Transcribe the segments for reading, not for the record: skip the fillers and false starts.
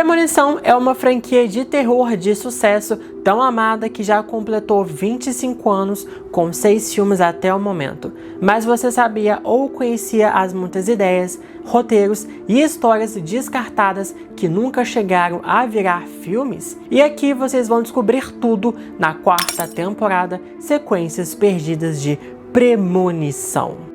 Premonição é uma franquia de terror de sucesso tão amada que já completou 25 anos com 6 filmes até o momento. Mas você sabia ou conhecia as muitas ideias, roteiros e histórias descartadas que nunca chegaram a virar filmes? E aqui vocês vão descobrir tudo na 4ª temporada, Sequências Perdidas de Premonição.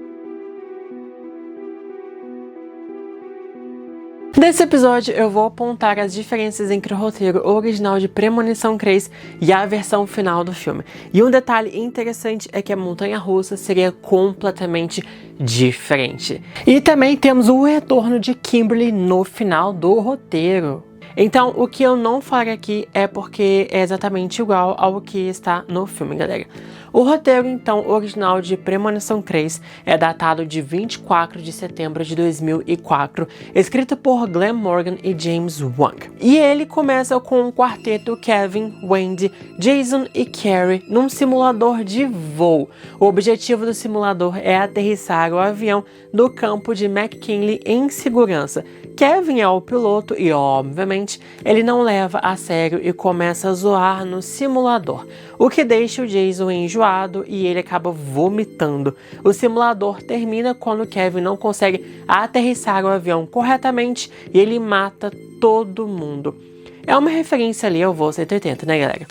Nesse episódio eu vou apontar as diferenças entre o roteiro original de Premonição 3 e a versão final do filme. E um detalhe interessante é que a montanha-russa seria completamente diferente. E também temos o retorno de Kimberly no final do roteiro. Então, o que eu não falei aqui é porque é exatamente igual ao que está no filme, galera. O roteiro, então, original de Premonição 3 é datado de 24 de setembro de 2004, escrito por Glenn Morgan e James Wong. E ele começa com o quarteto Kevin, Wendy, Jason e Carrie num simulador de voo. O objetivo do simulador é aterrissar o avião no campo de McKinley em segurança. Kevin é o piloto e, obviamente, ele não leva a sério e começa a zoar no simulador, o que deixa o Jason enjoado e ele acaba vomitando. O simulador termina quando Kevin não consegue aterrissar o avião corretamente e ele mata todo mundo. É uma referência ali ao voo 180, né, galera?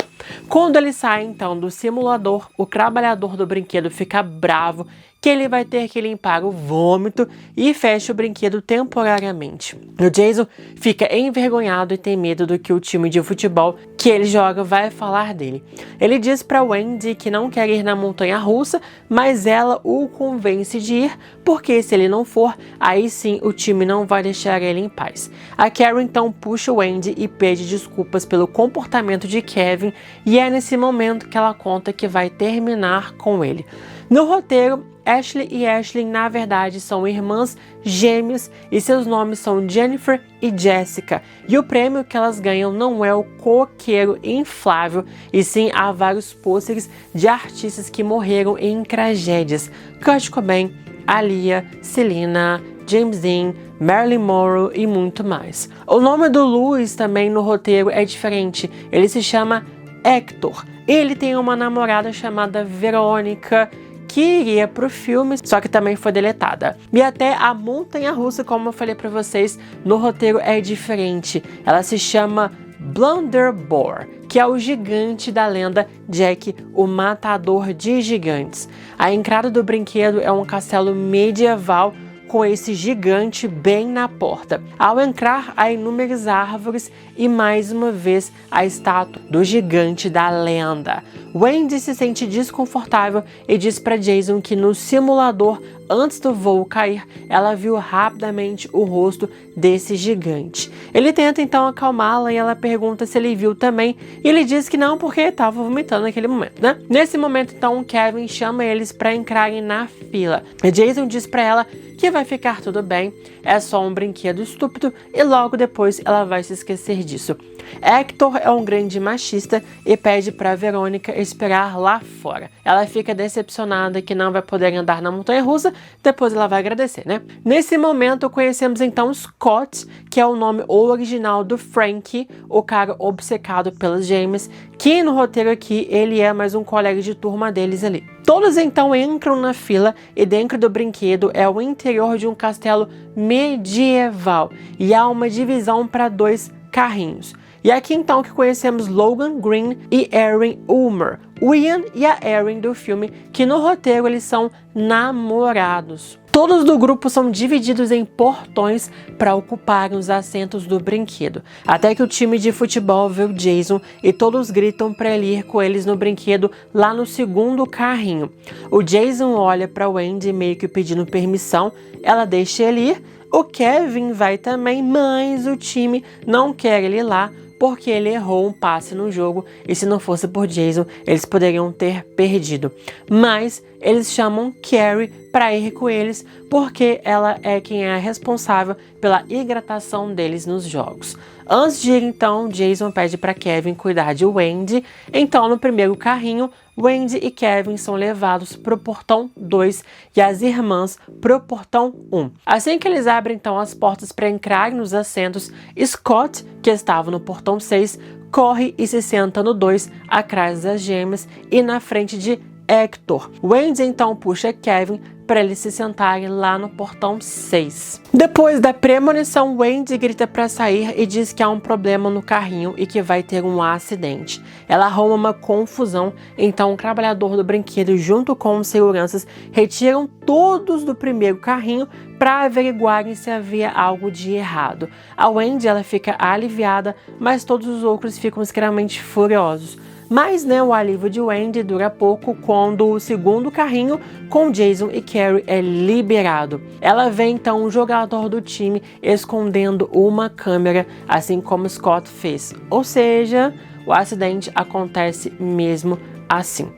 Quando ele sai, então, do simulador, o trabalhador do brinquedo fica bravo que ele vai ter que limpar o vômito e fecha o brinquedo temporariamente. O Jason fica envergonhado e tem medo do que o time de futebol que ele joga vai falar dele. Ele diz para Wendy que não quer ir na montanha-russa, mas ela o convence de ir, porque se ele não for, aí sim o time não vai deixar ele em paz. A Carrie então puxa o Wendy e pede desculpas pelo comportamento de Kevin, e é nesse momento que ela conta que vai terminar com ele. No roteiro, Ashley e Ashlyn, na verdade, são irmãs gêmeas e seus nomes são Jennifer e Jessica. E o prêmio que elas ganham não é o coqueiro inflável, e sim há vários pôsteres de artistas que morreram em tragédias. Kurt Cobain, Aaliyah, Selena, James Dean, Marilyn Monroe e muito mais. O nome do Louis também no roteiro é diferente. Ele se chama Hector. Ele tem uma namorada chamada Verônica, que iria pro filme, só que também foi deletada. E até a montanha-russa, como eu falei pra vocês, no roteiro é diferente. Ela se chama Blunderbore, que é o gigante da lenda Jack, o matador de gigantes. A entrada do brinquedo é um castelo medieval com esse gigante bem na porta. Ao entrar, há inúmeras árvores e mais uma vez a estátua do gigante da lenda. Wendy se sente desconfortável e diz para Jason que no simulador, antes do voo cair, ela viu rapidamente o rosto desse gigante. Ele tenta então acalmá-la e ela pergunta se ele viu também, e ele diz que não, porque estava vomitando naquele momento, né? Nesse momento, então, Kevin chama eles para entrarem na fila. E Jason diz para ela que vai ficar tudo bem, é só um brinquedo estúpido e logo depois ela vai se esquecer disso. Hector é um grande machista e pede para Verônica esperar lá fora. Ela fica decepcionada que não vai poder andar na montanha-russa, depois ela vai agradecer, né? Nesse momento conhecemos então Scott, que é o nome original do Frankie, o cara obcecado pelas gêmeas, que no roteiro aqui ele é mais um colega de turma deles ali. Todos então entram na fila e dentro do brinquedo é o interior de um castelo medieval e há uma divisão para 2 carrinhos. E é aqui então que conhecemos Logan Green e Erin Ulmer, o Ian e a Erin do filme, que no roteiro eles são namorados. Todos do grupo são divididos em portões para ocuparem os assentos do brinquedo, até que o time de futebol vê o Jason e todos gritam para ele ir com eles no brinquedo lá no segundo carrinho. O Jason olha para Wendy meio que pedindo permissão, ela deixa ele ir, o Kevin vai também, mas o time não quer ele ir lá, porque ele errou um passe no jogo e se não fosse por Jason, eles poderiam ter perdido. Mas eles chamam Carrie para ir com eles, porque ela é quem é responsável pela hidratação deles nos jogos. Antes de ir, então, Jason pede para Kevin cuidar de Wendy. Então, no primeiro carrinho, Wendy e Kevin são levados pro portão 2 e as irmãs pro portão 1. Assim que eles abrem então as portas para entrarem nos assentos, Scott, que estava no portão 6, corre e se senta no 2, atrás das gêmeas e na frente de Hector. Wendy então puxa Kevin para eles se sentarem lá no portão 6. Depois da premonição, Wendy grita para sair e diz que há um problema no carrinho e que vai ter um acidente. Ela arruma uma confusão, então o trabalhador do brinquedo junto com os seguranças retiram todos do primeiro carrinho para averiguarem se havia algo de errado. A Wendy ela fica aliviada, mas todos os outros ficam extremamente furiosos. Mas o alívio de Wendy dura pouco quando o segundo carrinho com Jason e Carrie é liberado. Ela vê então um jogador do time escondendo uma câmera, assim como Scott fez. Ou seja, o acidente acontece mesmo assim.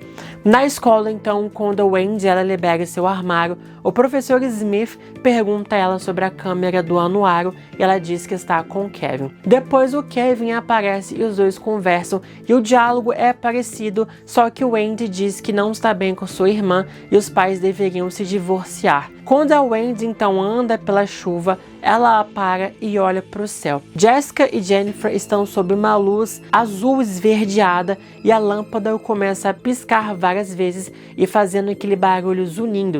Na escola, então, quando a Wendy ela libera seu armário, o professor Smith pergunta a ela sobre a câmera do anuário e ela diz que está com Kevin. Depois o Kevin aparece e os dois conversam e o diálogo é parecido, só que o Wendy diz que não está bem com sua irmã e os pais deveriam se divorciar. Quando a Wendy então anda pela chuva, ela para e olha para o céu. Jessica e Jennifer estão sob uma luz azul esverdeada e a lâmpada começa a piscar várias vezes e fazendo aquele barulho zunindo,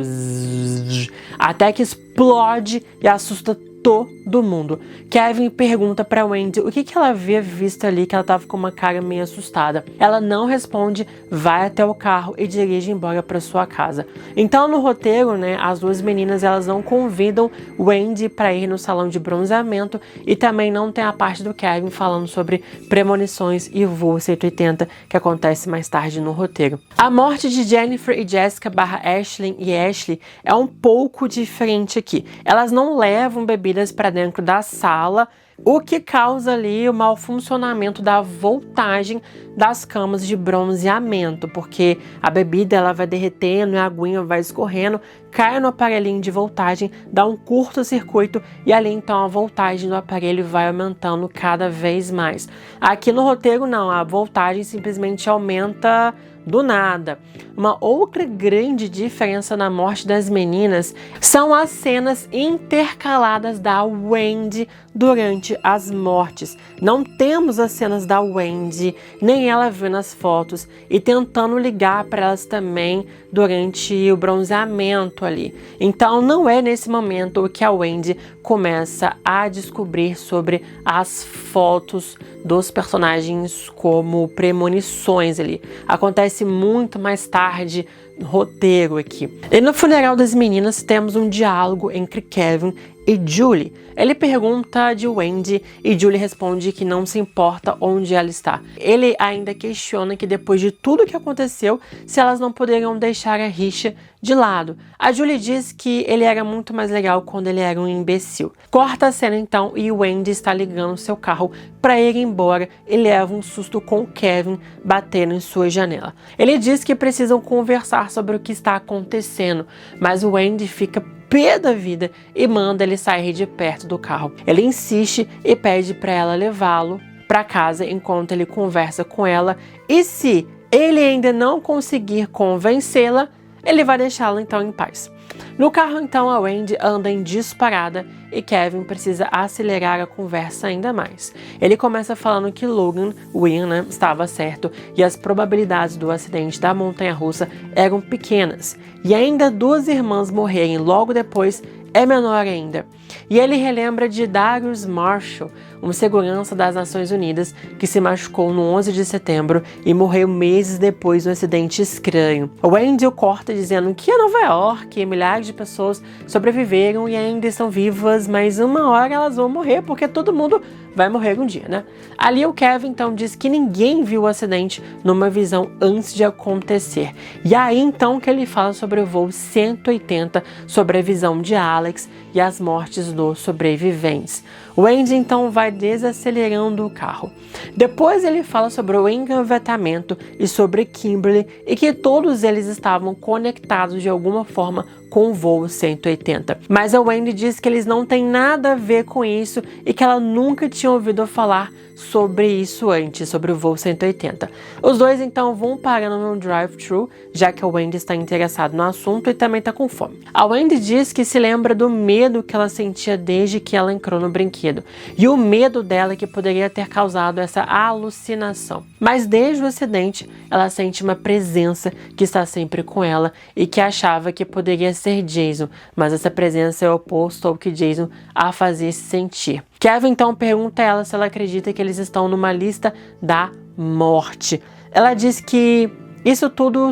até que explode e assusta todo mundo. Kevin pergunta pra Wendy o que ela havia visto ali, que ela tava com uma cara meio assustada. Ela não responde, vai até o carro e dirige embora pra sua casa. Então no roteiro, as duas meninas elas não convidam Wendy pra ir no salão de bronzeamento e também não tem a parte do Kevin falando sobre premonições e o voo 180 que acontece mais tarde no roteiro. A morte de Jennifer e Jessica / Ashley e Ashley é um pouco diferente aqui. Elas não levam bebidas para dentro da sala, o que causa ali o mau funcionamento da voltagem das camas de bronzeamento, porque a bebida ela vai derretendo e a aguinha vai escorrendo, cai no aparelhinho de voltagem, dá um curto-circuito e ali então a voltagem do aparelho vai aumentando cada vez mais. Aqui no roteiro não, a voltagem simplesmente aumenta do nada. Uma outra grande diferença na morte das meninas são as cenas intercaladas da Wendy durante as mortes. Não temos as cenas da Wendy, nem ela vendo as fotos e tentando ligar para elas também durante o bronzeamento ali. Então não é nesse momento que a Wendy começa a descobrir sobre as fotos dos personagens como premonições ali. Acontece muito mais tarde no roteiro aqui. E no funeral das meninas temos um diálogo entre Kevin e Julie. Ele pergunta de Wendy e Julie responde que não se importa onde ela está. Ele ainda questiona que depois de tudo que aconteceu, se elas não poderiam deixar a rixa de lado. A Julie diz que ele era muito mais legal quando ele era um imbecil. Corta a cena então e Wendy está ligando seu carro para ir embora e leva um susto com Kevin batendo em sua janela. Ele diz que precisam conversar sobre o que está acontecendo, mas Wendy fica pé da vida e manda ele sair de perto do carro. Ele insiste e pede para ela levá-lo para casa enquanto ele conversa com ela e se ele ainda não conseguir convencê-la, ele vai deixá-la então em paz. No carro então a Wendy anda em disparada e Kevin precisa acelerar a conversa ainda mais. Ele começa falando que Logan, o Ian, estava certo e as probabilidades do acidente da montanha-russa eram pequenas. E ainda duas irmãs morrerem logo depois é menor ainda. E ele relembra de Darius Marshall, um segurança das Nações Unidas que se machucou no 11 de setembro e morreu meses depois de um acidente estranho. Wendy o corta dizendo que em Nova York milhares de pessoas sobreviveram e ainda estão vivas, mas uma hora elas vão morrer porque todo mundo vai morrer um dia, Ali o Kevin então diz que ninguém viu o acidente numa visão antes de acontecer. E aí então que ele fala sobre o voo 180, sobre a visão de Alex e as mortes dos sobreviventes. O Andy então vai desacelerando o carro. Depois ele fala sobre o engavetamento e sobre Kimberly e que todos eles estavam conectados de alguma forma com o voo 180. Mas a Wendy diz que eles não têm nada a ver com isso e que ela nunca tinha ouvido falar sobre isso antes, sobre o voo 180. Os dois então vão parando no drive-thru, já que a Wendy está interessada no assunto e também está com fome. A Wendy diz que se lembra do medo que ela sentia desde que ela entrou no brinquedo e o medo dela que poderia ter causado essa alucinação. Mas desde o acidente, ela sente uma presença que está sempre com ela e que achava que poderia ser Jason, mas essa presença é oposto ao que Jason a fazia se sentir. Kevin então pergunta a ela se ela acredita que eles estão numa lista da morte. Ela diz que isso tudo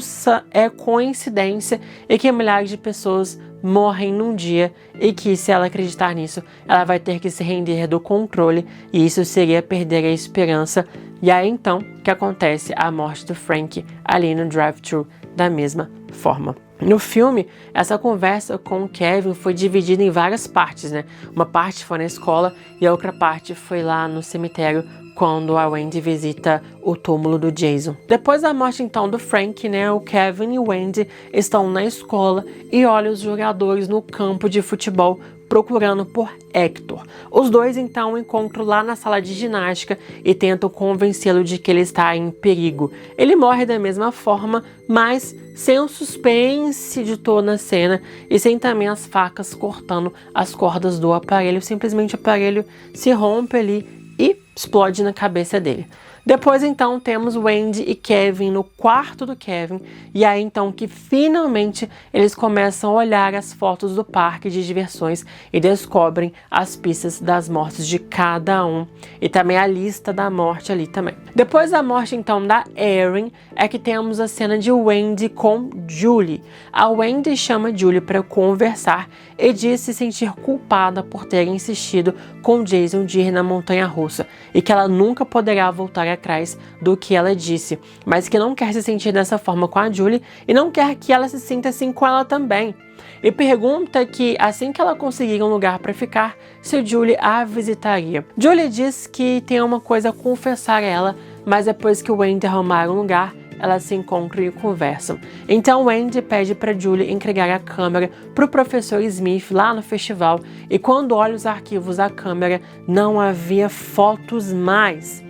é coincidência e que milhares de pessoas morrem num dia e que, se ela acreditar nisso, ela vai ter que se render do controle e isso seria perder a esperança. E aí então que acontece a morte do Frank ali no drive-thru da mesma forma. No filme, essa conversa com o Kevin foi dividida em várias partes, né? Uma parte foi na escola e a outra parte foi lá no cemitério, quando a Wendy visita o túmulo do Jason. Depois da morte então do Frank, né, o Kevin e o Wendy estão na escola e olham os jogadores no campo de futebol procurando por Hector. Os dois então encontram lá na sala de ginástica e tentam convencê-lo de que ele está em perigo. Ele morre da mesma forma, mas sem o suspense de toda a cena e sem também as facas cortando as cordas do aparelho. Simplesmente o aparelho se rompe ali e explode na cabeça dele. Depois então temos Wendy e Kevin no quarto do Kevin e aí então que finalmente eles começam a olhar as fotos do parque de diversões e descobrem as pistas das mortes de cada um e também a lista da morte ali também. Depois da morte então da Erin é que temos a cena de Wendy com Julie. A Wendy chama Julie para conversar e diz se sentir culpada por ter insistido com Jason de ir na montanha-russa e que ela nunca poderá voltar atrás do que ela disse, mas que não quer se sentir dessa forma com a Julie e não quer que ela se sinta assim com ela também. E pergunta que, assim que ela conseguir um lugar para ficar, se Julie a visitaria. Julie diz que tem uma coisa a confessar a ela, mas depois que o Wendy arrumar um lugar, elas se encontram e conversam. Então Wendy pede para Julie entregar a câmera para o professor Smith lá no festival e quando olha os arquivos da câmera, não havia fotos mais.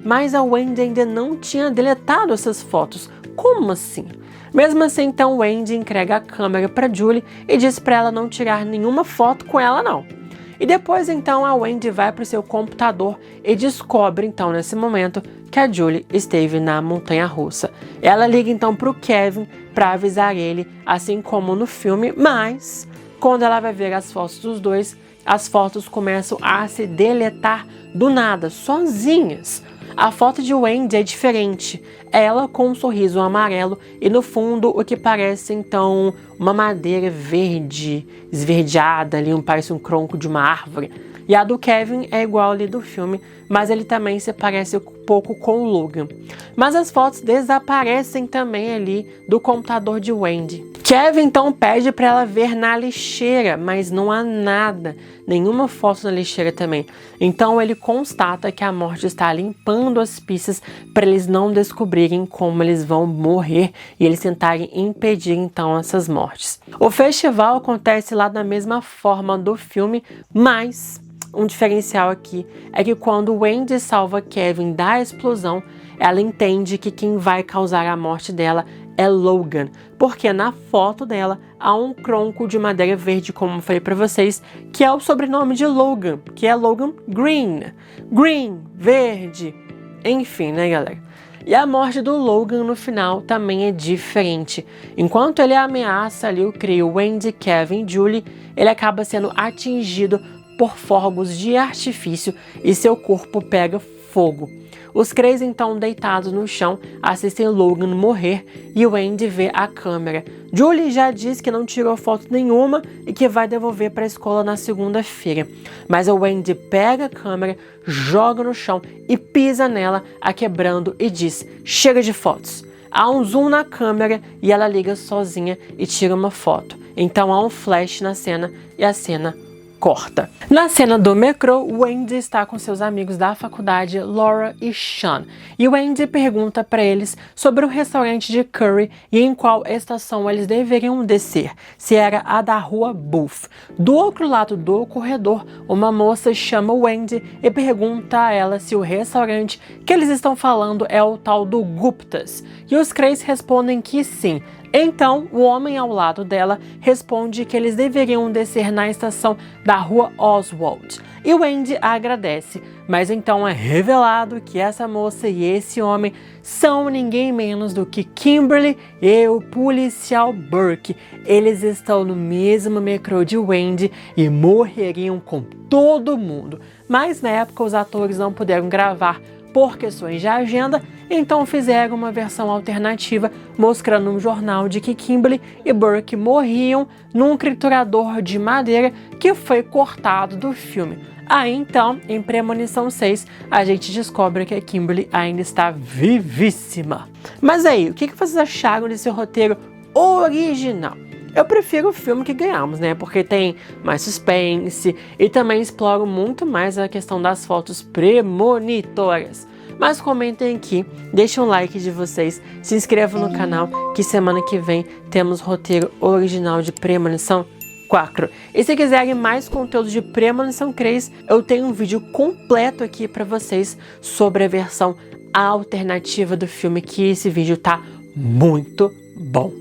Mas a Wendy ainda não tinha deletado essas fotos. Como assim? Mesmo assim, então Wendy entrega a câmera para Julie e diz para ela não tirar nenhuma foto com ela não. E depois então a Wendy vai para o seu computador e descobre então nesse momento que a Julie esteve na montanha-russa. Ela liga então para o Kevin para avisar ele, assim como no filme, mas quando ela vai ver as fotos dos dois, as fotos começam a se deletar do nada, sozinhas. A foto de Wendy é diferente, ela com um sorriso amarelo e no fundo o que parece então uma madeira verde, esverdeada ali, parece um tronco de uma árvore. E a do Kevin é igual ali do filme, mas ele também se parece um pouco com o Logan. Mas as fotos desaparecem também ali do computador de Wendy. Kevin então pede para ela ver na lixeira, mas não há nada, nenhuma foto na lixeira também. Então ele constata que a morte está limpando as pistas para eles não descobrirem como eles vão morrer e eles tentarem impedir então essas mortes. O festival acontece lá da mesma forma do filme, mas um diferencial aqui é que quando Wendy salva Kevin da explosão, ela entende que quem vai causar a morte dela é Logan, porque na foto dela há um tronco de madeira verde, como eu falei para vocês, que é o sobrenome de Logan, que é Logan Green. Green, verde, enfim, né, galera? E a morte do Logan no final também é diferente. Enquanto ele ameaça ali o trio Wendy, Kevin e Julie, ele acaba sendo atingido por fogos de artifício e seu corpo pega fogo. Os três então deitados no chão assistem Logan morrer e Wendy vê a câmera. Julie já diz que não tirou foto nenhuma e que vai devolver para a escola na segunda-feira. Mas a Wendy pega a câmera, joga no chão e pisa nela, a quebrando e diz: "Chega de fotos". Há um zoom na câmera e ela liga sozinha e tira uma foto. Então há um flash na cena e a cena corta. Na cena do metrô, Wendy está com seus amigos da faculdade, Laura e Sean, e Wendy pergunta para eles sobre o restaurante de curry e em qual estação eles deveriam descer, se era a da rua Booth. Do outro lado do corredor, uma moça chama Wendy e pergunta a ela se o restaurante que eles estão falando é o tal do Guptas, e os três respondem que sim. Então, o homem ao lado dela responde que eles deveriam descer na estação da rua Oswald. E Wendy agradece, mas então é revelado que essa moça e esse homem são ninguém menos do que Kimberly e o policial Burke. Eles estão no mesmo metrô de Wendy e morreriam com todo mundo. Mas na época os atores não puderam gravar por questões de agenda, então fizeram uma versão alternativa mostrando um jornal de que Kimberly e Burke morriam num triturador de madeira que foi cortado do filme. Aí então, em Premonição 6, a gente descobre que a Kimberly ainda está vivíssima. Mas aí, o que vocês acharam desse roteiro original? Eu prefiro o filme que ganhamos, né? Porque tem mais suspense e também explora muito mais a questão das fotos premonitórias. Mas comentem aqui, deixem um like de vocês, se inscrevam no canal que semana que vem temos roteiro original de Premonição 4. E se quiserem mais conteúdo de Premonição 3, eu tenho um vídeo completo aqui para vocês sobre a versão alternativa do filme, que esse vídeo tá muito bom.